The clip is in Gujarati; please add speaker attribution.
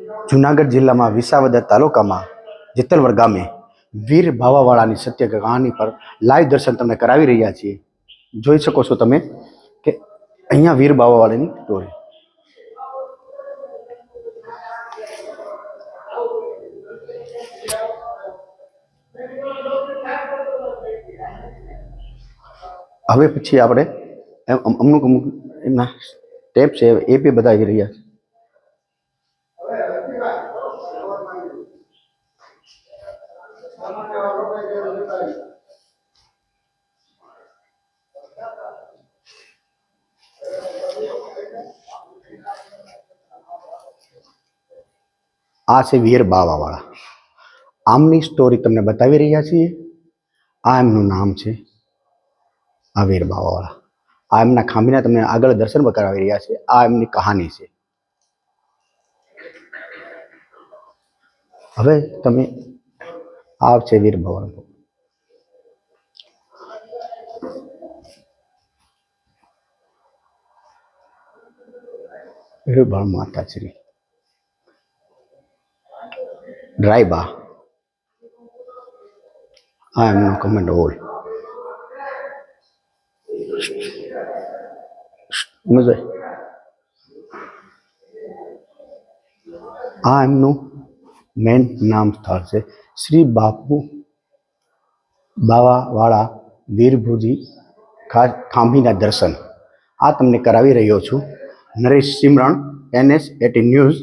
Speaker 1: જૂનાગઢ જિલ્લામાં વિસાવદર તાલુકામાં જેતલવર ગામે વીર ભાવાવાળાની સત્ય કહાની પર લાઈવ દર્શન તમને કરાવી રહ્યા છીએ. જોઈ શકો છો તમે કે અહીંયા વીર ભાવાવાળાની સ્ટોરી. હવે પછી આપણે અમુક એમના સ્ટેપ છે એ બી બતાવી રહ્યા છે. આ છે વીર બાવાવાળા. આમની સ્ટોરી તમને બતાવી રહ્યા છીએ. આ એમનું નામ છે, આ વીર બાવાવાળા. આ એમના ખાંભીના તમને આગળ દર્શન કરાવી રહ્યા છે. આ એમની કહાની છે. હવે તમે આ છે વીર બાવાવાળા. બાળ માતાશ્રી ડ્રાઈબા. આ એમનો કમેન્ટ હોલ. આ એમનું મેન નામ સ્થળ છે શ્રી બાપુ બાવાવાળા વીરભુજી ખાંભીના દર્શન. આ તમને કરાવી રહ્યો છું નરેશ સિમરણ, NS18 ન્યૂઝ.